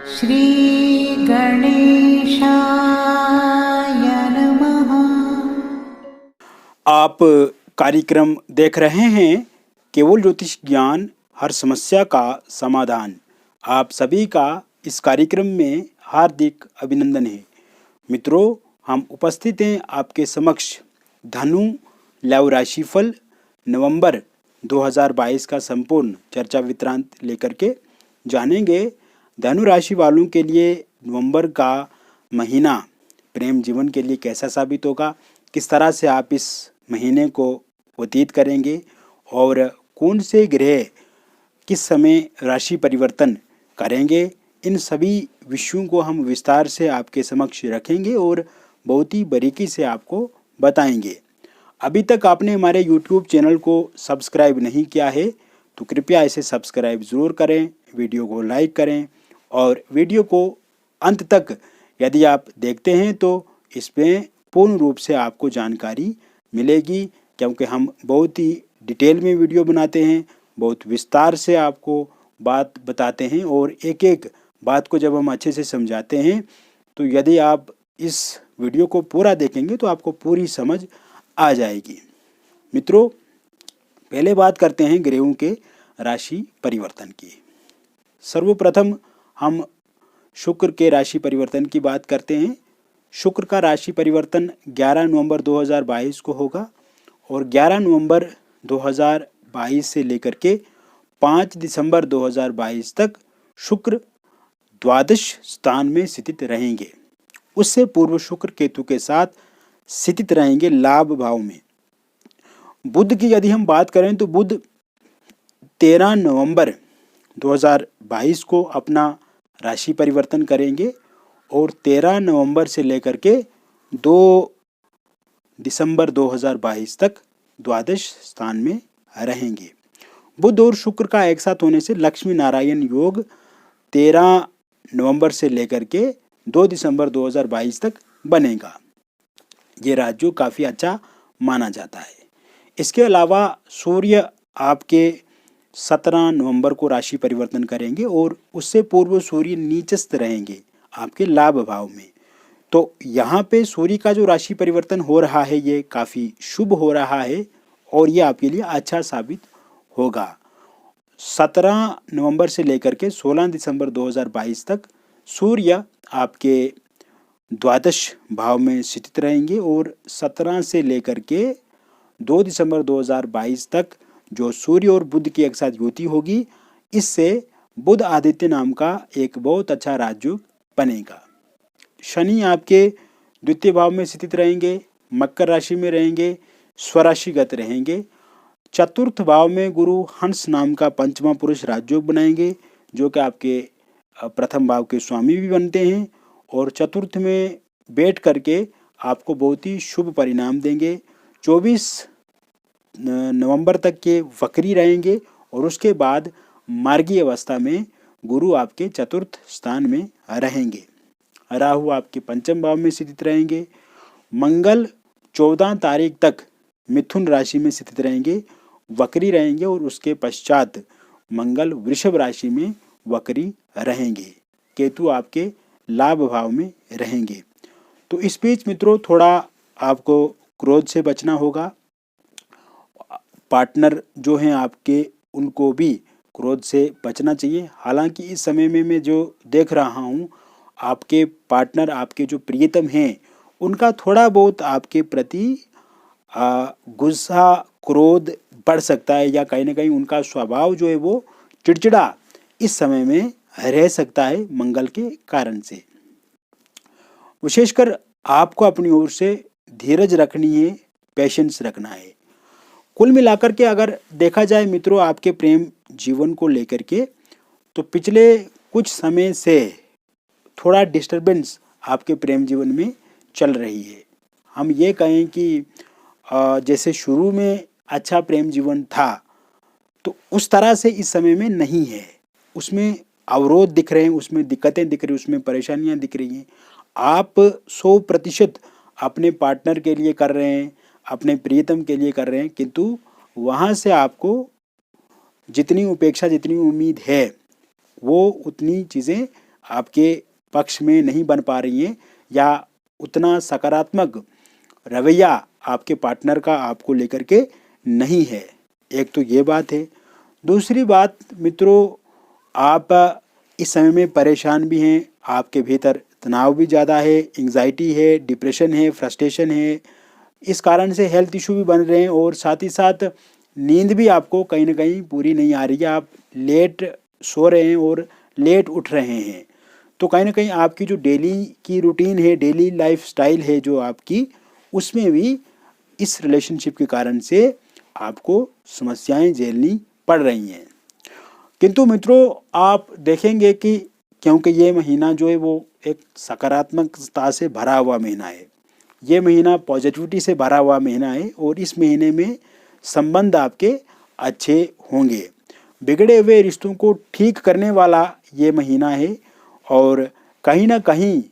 श्री गणेशाय नमः। आप कार्यक्रम देख रहे हैं केवल ज्योतिष ज्ञान, हर समस्या का समाधान। आप सभी का इस कार्यक्रम में हार्दिक अभिनंदन है। मित्रों, हम उपस्थित हैं आपके समक्ष धनु लव राशिफल नवंबर 2022 का संपूर्ण चर्चा विवरांत लेकर के जानेंगे। धनु राशि वालों के लिए नवंबर का महीना प्रेम जीवन के लिए कैसा साबित होगा, किस तरह से आप इस महीने को व्यतीत करेंगे और कौन से ग्रह किस समय राशि परिवर्तन करेंगे, इन सभी विषयों को हम विस्तार से आपके समक्ष रखेंगे और बहुत ही बारीकी से आपको बताएंगे। अभी तक आपने हमारे YouTube चैनल को सब्सक्राइब नहीं किया है तो कृपया इसे सब्सक्राइब ज़रूर करें, वीडियो को लाइक करें और वीडियो को अंत तक यदि आप देखते हैं तो इसमें पूर्ण रूप से आपको जानकारी मिलेगी, क्योंकि हम बहुत ही डिटेल में वीडियो बनाते हैं, बहुत विस्तार से आपको बात बताते हैं और एक एक बात को जब हम अच्छे से समझाते हैं तो यदि आप इस वीडियो को पूरा देखेंगे तो आपको पूरी समझ आ जाएगी। मित्रों, पहले बात करते हैं ग्रहों के राशि परिवर्तन की। सर्वप्रथम हम शुक्र के राशि परिवर्तन की बात करते हैं। शुक्र का राशि परिवर्तन 11 नवंबर 2022 को होगा और 11 नवंबर 2022 से लेकर के 5 दिसंबर 2022 तक शुक्र द्वादश स्थान में स्थित रहेंगे। उससे पूर्व शुक्र केतु के साथ स्थित रहेंगे लाभ भाव में। बुध की यदि हम बात करें तो बुध 13 नवंबर 2022 को अपना राशि परिवर्तन करेंगे और 13 नवंबर से लेकर के 2 दिसंबर 2022 तक द्वादश स्थान में रहेंगे। बुध और शुक्र का एक साथ होने से लक्ष्मी नारायण योग 13 नवंबर से लेकर के 2 दिसंबर 2022 तक बनेगा। ये राजयोग काफ़ी अच्छा माना जाता है। इसके अलावा सूर्य आपके 17 नवंबर को राशि परिवर्तन करेंगे और उससे पूर्व सूर्य नीचस्थ रहेंगे आपके लाभ भाव में। तो यहाँ पे सूर्य का जो राशि परिवर्तन हो रहा है ये काफ़ी शुभ हो रहा है और ये आपके लिए अच्छा साबित होगा। 17 नवंबर से लेकर के 16 दिसंबर 2022 तक सूर्य आपके द्वादश भाव में स्थित रहेंगे और 17 से लेकर के 2 दिसंबर 2022 तक जो सूर्य और बुध की एक साथ युति होगी, इससे बुध आदित्य नाम का एक बहुत अच्छा राजयोग बनेगा। शनि आपके द्वितीय भाव में स्थित रहेंगे, मकर राशि में रहेंगे, स्वराशिगत रहेंगे। चतुर्थ भाव में गुरु हंस नाम का पंचमा पुरुष राजयोग बनाएंगे, जो कि आपके प्रथम भाव के स्वामी भी बनते हैं और चतुर्थ में बैठ करके आपको बहुत ही शुभ परिणाम देंगे। 24 नवंबर तक के वक्री रहेंगे और उसके बाद मार्गी अवस्था में गुरु आपके चतुर्थ स्थान में रहेंगे। राहु आपके पंचम भाव में स्थित रहेंगे। मंगल 14 तारीख तक मिथुन राशि में स्थित रहेंगे, वक्री रहेंगे और उसके पश्चात मंगल वृषभ राशि में वक्री रहेंगे। केतु आपके लाभ भाव में रहेंगे। तो इस बीच मित्रों थोड़ा आपको क्रोध से बचना होगा। पार्टनर जो हैं आपके उनको भी क्रोध से बचना चाहिए। हालांकि इस समय में मैं जो देख रहा हूँ, आपके पार्टनर, आपके जो प्रियतम हैं, उनका थोड़ा बहुत आपके प्रति गुस्सा, क्रोध बढ़ सकता है या कहीं ना कहीं उनका स्वभाव जो है वो चिड़चिड़ा इस समय में रह सकता है मंगल के कारण से। विशेषकर आपको अपनी ओर से धीरज रखनी है, पेशेंस रखना है। कुल मिलाकर के अगर देखा जाए मित्रों आपके प्रेम जीवन को लेकर के, तो पिछले कुछ समय से थोड़ा डिस्टरबेंस आपके प्रेम जीवन में चल रही है। हम ये कहें कि जैसे शुरू में अच्छा प्रेम जीवन था तो उस तरह से इस समय में नहीं है। उसमें अवरोध दिख रहे हैं, उसमें दिक्कतें दिख रही हैं, उसमें परेशानियां दिख रही हैं। आप 100% अपने पार्टनर के लिए कर रहे हैं, अपने प्रियतम के लिए कर रहे हैं, किंतु वहाँ से आपको जितनी उपेक्षा, जितनी उम्मीद है वो उतनी चीज़ें आपके पक्ष में नहीं बन पा रही हैं या उतना सकारात्मक रवैया आपके पार्टनर का आपको लेकर के नहीं है। एक तो ये बात है। दूसरी बात मित्रों, आप इस समय में परेशान भी हैं, आपके भीतर तनाव भी ज़्यादा है, एंग्जाइटी है, डिप्रेशन है, फ्रस्ट्रेशन है। इस कारण से हेल्थ इशू भी बन रहे हैं और साथ ही साथ नींद भी आपको कहीं ना कहीं पूरी नहीं आ रही है। आप लेट सो रहे हैं और लेट उठ रहे हैं। तो कहीं ना कहीं आपकी जो डेली की रूटीन है, डेली लाइफ स्टाइल है जो आपकी, उसमें भी इस रिलेशनशिप के कारण से आपको समस्याएं झेलनी पड़ रही हैं। किंतु मित्रों, आप देखेंगे कि क्योंकि ये महीना जो है वो एक सकारात्मकता से भरा हुआ महीना है, ये महीना पॉजिटिविटी से भरा हुआ महीना है और इस महीने में संबंध आपके अच्छे होंगे। बिगड़े हुए रिश्तों को ठीक करने वाला ये महीना है और कहीं ना कहीं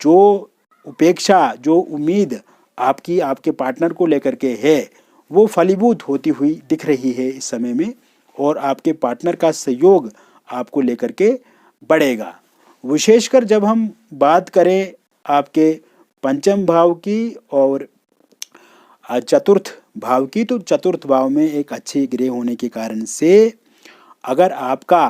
जो उपेक्षा, जो उम्मीद आपकी आपके पार्टनर को लेकर के है, वो फलीभूत होती हुई दिख रही है इस समय में और आपके पार्टनर का सहयोग आपको लेकर के बढ़ेगा। विशेषकर जब हम बात करें आपके पंचम भाव की और चतुर्थ भाव की, तो चतुर्थ भाव में एक अच्छे ग्रह होने के कारण से अगर आपका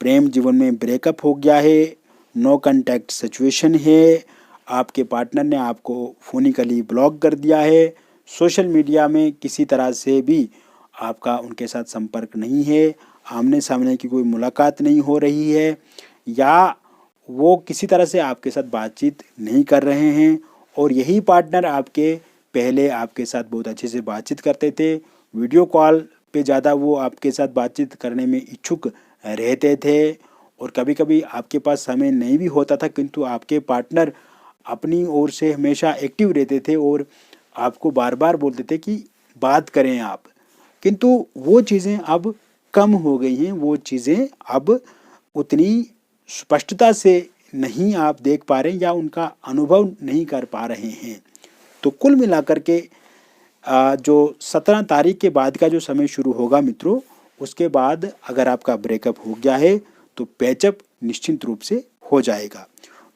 प्रेम जीवन में ब्रेकअप हो गया है, नो कांटेक्ट सिचुएशन है, आपके पार्टनर ने आपको फोनिकली ब्लॉक कर दिया है, सोशल मीडिया में किसी तरह से भी आपका उनके साथ संपर्क नहीं है, आमने सामने की कोई मुलाकात नहीं हो रही है, या वो किसी तरह से आपके साथ बातचीत नहीं कर रहे हैं और यही पार्टनर आपके पहले आपके साथ बहुत अच्छे से बातचीत करते थे, वीडियो कॉल पे ज़्यादा वो आपके साथ बातचीत करने में इच्छुक रहते थे और कभी कभी आपके पास समय नहीं भी होता था, किंतु आपके पार्टनर अपनी ओर से हमेशा एक्टिव रहते थे और आपको बार बार बोलते थे कि बात करें आप। किंतु वो चीज़ें अब कम हो गई हैं, वो चीज़ें अब उतनी स्पष्टता से नहीं आप देख पा रहे हैं या उनका अनुभव नहीं कर पा रहे हैं। तो कुल मिलाकर के जो 17 तारीख के बाद का जो समय शुरू होगा मित्रों, उसके बाद अगर आपका ब्रेकअप हो गया है तो पैचअप निश्चित रूप से हो जाएगा।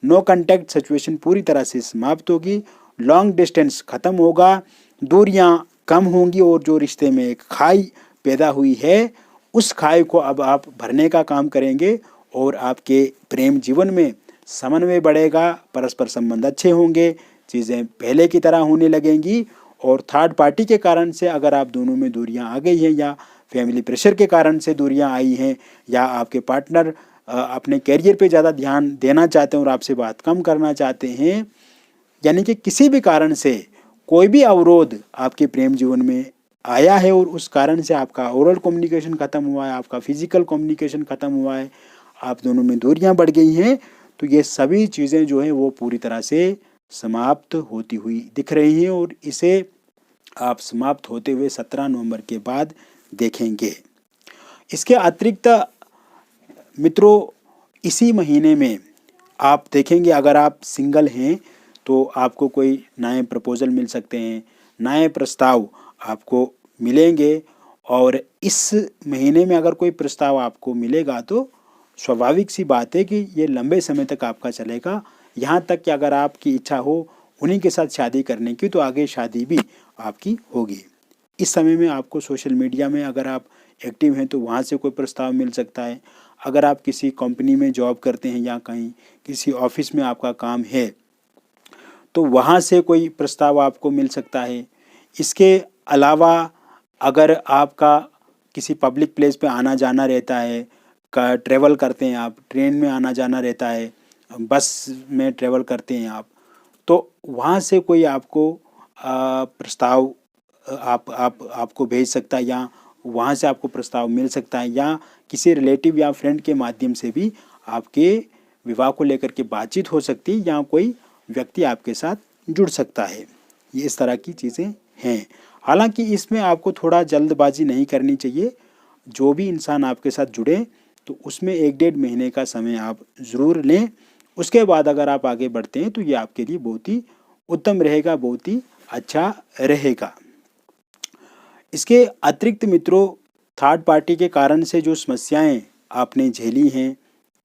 नो कांटेक्ट सिचुएशन पूरी तरह से समाप्त होगी, लॉन्ग डिस्टेंस खत्म होगा, दूरियां कम होंगी और जो रिश्ते में एक खाई पैदा हुई है, उस खाई को अब आप भरने का काम करेंगे और आपके प्रेम जीवन में समन्वय बढ़ेगा, परस्पर संबंध अच्छे होंगे, चीज़ें पहले की तरह होने लगेंगी और थर्ड पार्टी के कारण से अगर आप दोनों में दूरियां आ गई हैं या फैमिली प्रेशर के कारण से दूरियां आई हैं या आपके पार्टनर अपने कैरियर पे ज़्यादा ध्यान देना चाहते हैं और आपसे बात कम करना चाहते हैं, यानी कि किसी भी कारण से कोई भी अवरोध आपके प्रेम जीवन में आया है और उस कारण से आपका ओरल कम्युनिकेशन ख़त्म हुआ है, आपका फिजिकल कम्युनिकेशन ख़त्म हुआ है, आप दोनों में दूरियां बढ़ गई हैं, तो ये सभी चीज़ें जो हैं वो पूरी तरह से समाप्त होती हुई दिख रही हैं और इसे आप समाप्त होते हुए 17 नवंबर के बाद देखेंगे। इसके अतिरिक्त मित्रों, इसी महीने में आप देखेंगे अगर आप सिंगल हैं तो आपको कोई नए प्रपोजल मिल सकते हैं, नए प्रस्ताव आपको मिलेंगे और इस महीने में अगर कोई प्रस्ताव आपको मिलेगा तो स्वाभाविक सी बात है कि ये लंबे समय तक आपका चलेगा, यहाँ तक कि अगर आपकी इच्छा हो उन्हीं के साथ शादी करने की तो आगे शादी भी आपकी होगी। इस समय में आपको सोशल मीडिया में अगर आप एक्टिव हैं तो वहाँ से कोई प्रस्ताव मिल सकता है, अगर आप किसी कंपनी में जॉब करते हैं या कहीं किसी ऑफिस में आपका काम है तो वहाँ से कोई प्रस्ताव आपको मिल सकता है। इसके अलावा अगर आपका किसी पब्लिक प्लेस पे आना जाना रहता है, का ट्रैवल करते हैं आप, ट्रेन में आना जाना रहता है, बस में ट्रैवल करते हैं आप, तो वहाँ से कोई आपको प्रस्ताव आपको भेज सकता है या वहाँ से आपको प्रस्ताव मिल सकता है या किसी रिलेटिव या फ्रेंड के माध्यम से भी आपके विवाह को लेकर के बातचीत हो सकती है या कोई व्यक्ति आपके साथ जुड़ सकता है। ये इस तरह की चीज़ें हैं। हालांकि इसमें आपको थोड़ा जल्दबाजी नहीं करनी चाहिए। जो भी इंसान आपके साथ जुड़े तो उसमें 1-1.5 महीने का समय आप ज़रूर लें। उसके बाद अगर आप आगे बढ़ते हैं तो ये आपके लिए बहुत ही उत्तम रहेगा, बहुत ही अच्छा रहेगा। इसके अतिरिक्त मित्रों, थर्ड पार्टी के कारण से जो समस्याएं आपने झेली हैं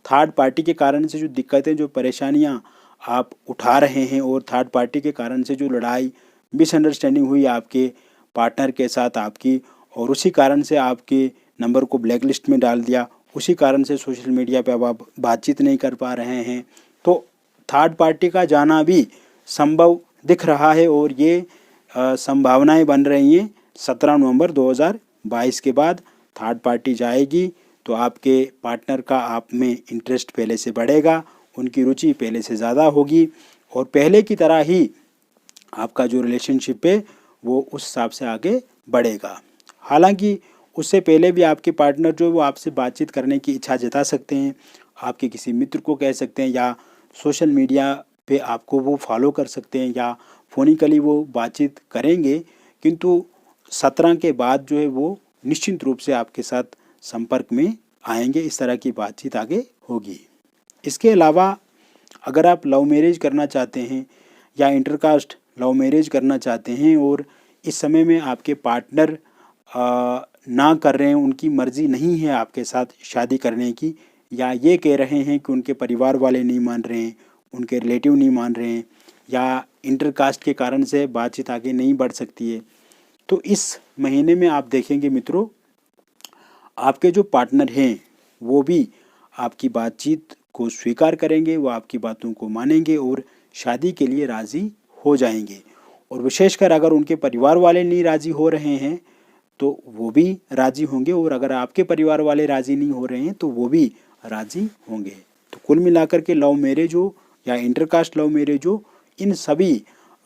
थर्ड पार्टी के कारण से जो दिक्कतें, जो परेशानियां आप उठा रहे हैं और थर्ड पार्टी के कारण से जो लड़ाई, मिसअंडरस्टैंडिंग हुई आपके पार्टनर के साथ आपकी, और उसी कारण से आपके नंबर को ब्लैक लिस्ट में डाल दिया, उसी कारण से सोशल मीडिया पे अब आप बातचीत नहीं कर पा रहे हैं, तो थर्ड पार्टी का जाना भी संभव दिख रहा है। और ये संभावनाएं बन रही हैं 17 नवंबर 2022 के बाद थर्ड पार्टी जाएगी तो आपके पार्टनर का आप में इंटरेस्ट पहले से बढ़ेगा, उनकी रुचि पहले से ज़्यादा होगी और पहले की तरह ही आपका जो रिलेशनशिप है वो उस हिसाब से आगे बढ़ेगा। हालांकि उससे पहले भी आपके पार्टनर जो वो आपसे बातचीत करने की इच्छा जता सकते हैं, आपके किसी मित्र को कह सकते हैं या सोशल मीडिया पे आपको वो फॉलो कर सकते हैं या फोनिकली वो बातचीत करेंगे, किंतु 17 के बाद जो है वो निश्चित रूप से आपके साथ संपर्क में आएंगे, इस तरह की बातचीत आगे होगी। इसके अलावा अगर आप लव मैरिज करना चाहते हैं या इंटरकास्ट लव मैरिज करना चाहते हैं और इस समय में आपके पार्टनर ना कर रहे हैं, उनकी मर्ज़ी नहीं है आपके साथ शादी करने की, या ये कह रहे हैं कि उनके परिवार वाले नहीं मान रहे हैं, उनके रिलेटिव नहीं मान रहे हैं, या इंटरकास्ट के कारण से बातचीत आगे नहीं बढ़ सकती है, तो इस महीने में आप देखेंगे मित्रों, आपके जो पार्टनर हैं वो भी आपकी बातचीत को स्वीकार करेंगे, वो आपकी बातों को मानेंगे और शादी के लिए राज़ी हो जाएंगे। और विशेषकर अगर उनके परिवार वाले नहीं राज़ी हो रहे हैं तो वो भी राज़ी होंगे, और अगर आपके परिवार वाले राज़ी नहीं हो रहे हैं तो वो भी राज़ी होंगे। तो कुल मिलाकर के लव मैरिज हो या इंटरकास्ट लव मैरिज हो, इन सभी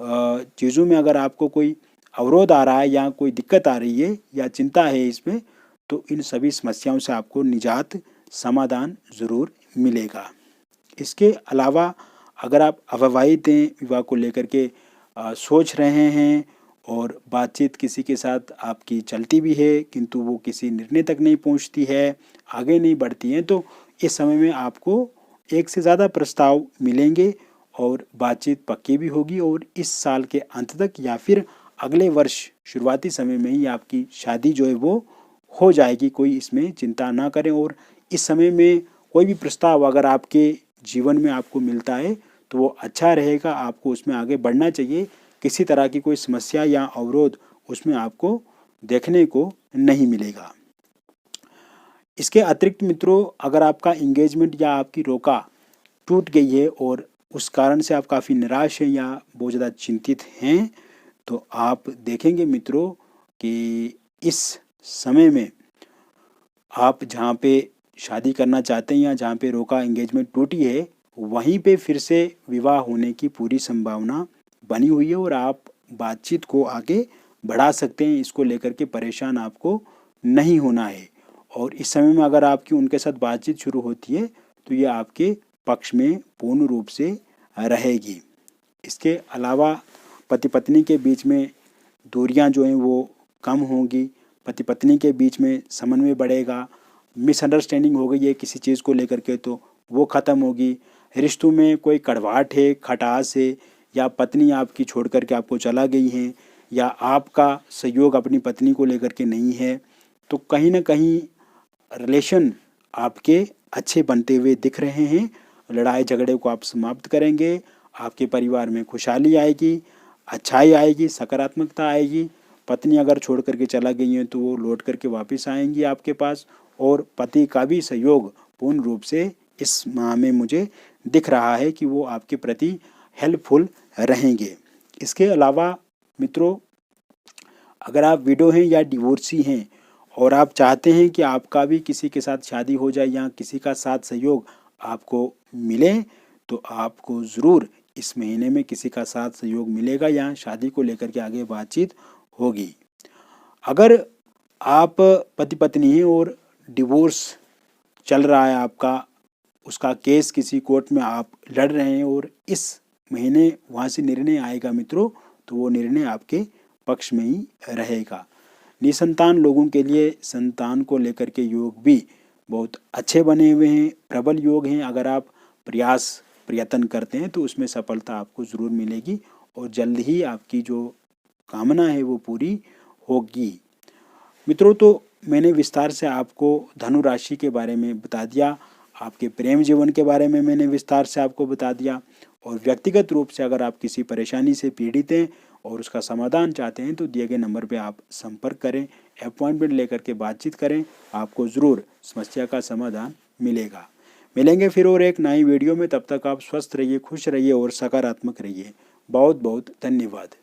चीज़ों में अगर आपको कोई अवरोध आ रहा है या कोई दिक्कत आ रही है या चिंता है इसमें, तो इन सभी समस्याओं से आपको निजात, समाधान ज़रूर मिलेगा। इसके अलावा अगर आप अविवाहित हैं, विवाह को लेकर के सोच रहे हैं और बातचीत किसी के साथ आपकी चलती भी है किंतु वो किसी निर्णय तक नहीं पहुंचती है, आगे नहीं बढ़ती हैं, तो इस समय में आपको एक से ज़्यादा प्रस्ताव मिलेंगे और बातचीत पक्की भी होगी और इस साल के अंत तक या फिर अगले वर्ष शुरुआती समय में ही आपकी शादी जो है वो हो जाएगी। कोई इसमें चिंता ना करें। और इस समय में कोई भी प्रस्ताव अगर आपके जीवन में आपको मिलता है तो वो अच्छा रहेगा, आपको उसमें आगे बढ़ना चाहिए। किसी तरह की कोई समस्या या अवरोध उसमें आपको देखने को नहीं मिलेगा। इसके अतिरिक्त मित्रों, अगर आपका इंगेजमेंट या आपकी रोका टूट गई है और उस कारण से आप काफ़ी निराश हैं या बहुत ज़्यादा चिंतित हैं, तो आप देखेंगे मित्रों कि इस समय में आप जहाँ पे शादी करना चाहते हैं या जहाँ पे रोका एंगेजमेंट टूटी है, वहीं पे फिर से विवाह होने की पूरी संभावना बनी हुई है और आप बातचीत को आगे बढ़ा सकते हैं। इसको लेकर के परेशान आपको नहीं होना है। और इस समय में अगर आपकी उनके साथ बातचीत शुरू होती है तो ये आपके पक्ष में पूर्ण रूप से रहेगी। इसके अलावा पति पत्नी के बीच में दूरियां जो हैं वो कम होंगी, पति पत्नी के बीच में समन्वय बढ़ेगा, मिसअंडरस्टैंडिंग हो गई है किसी चीज़ को लेकर के तो वो ख़त्म होगी, रिश्तों में कोई कड़वाहट है, खटास है, या पत्नी आपकी छोड़ कर के आपको चला गई है, या आपका सहयोग अपनी पत्नी को लेकर के नहीं है, तो कहीं ना कहीं रिलेशन आपके अच्छे बनते हुए दिख रहे हैं। लड़ाई झगड़े को आप समाप्त करेंगे, आपके परिवार में खुशहाली आएगी, अच्छाई आएगी, सकारात्मकता आएगी। पत्नी अगर छोड़ करके चला गई है तो वो लौट करके वापस आएंगी आपके पास, और पति का भी सहयोग पूर्ण रूप से इस माह में मुझे दिख रहा है कि वो आपके प्रति हेल्पफुल रहेंगे। इसके अलावा मित्रों, अगर आप विडो हैं या डिवोर्सी हैं और आप चाहते हैं कि आपका भी किसी के साथ शादी हो जाए या किसी का साथ सहयोग आपको मिले, तो आपको ज़रूर इस महीने में किसी का साथ सहयोग मिलेगा या शादी को लेकर के आगे बातचीत होगी। अगर आप पति पत्नी हैं और डिवोर्स चल रहा है आपका, उसका केस किसी कोर्ट में आप लड़ रहे हैं और इस महीने वहाँ से निर्णय आएगा मित्रों, तो वो निर्णय आपके पक्ष में ही रहेगा। निसंतान लोगों के लिए संतान को लेकर के योग भी बहुत अच्छे बने हुए हैं, प्रबल योग हैं। अगर आप प्रयत्न करते हैं तो उसमें सफलता आपको ज़रूर मिलेगी और जल्द ही आपकी जो कामना है वो पूरी होगी। मित्रों, तो मैंने विस्तार से आपको धनु राशि के बारे में बता दिया। आपके प्रेम जीवन के बारे में मैंने विस्तार से आपको बता दिया। और व्यक्तिगत रूप से अगर आप किसी परेशानी से पीड़ित हैं और उसका समाधान चाहते हैं तो दिए गए नंबर पे आप संपर्क करें, अपॉइंटमेंट लेकर के बातचीत करें, आपको ज़रूर समस्या का समाधान मिलेगा। मिलेंगे फिर और एक नई वीडियो में, तब तक आप स्वस्थ रहिए, खुश रहिए और सकारात्मक रहिए। बहुत बहुत धन्यवाद।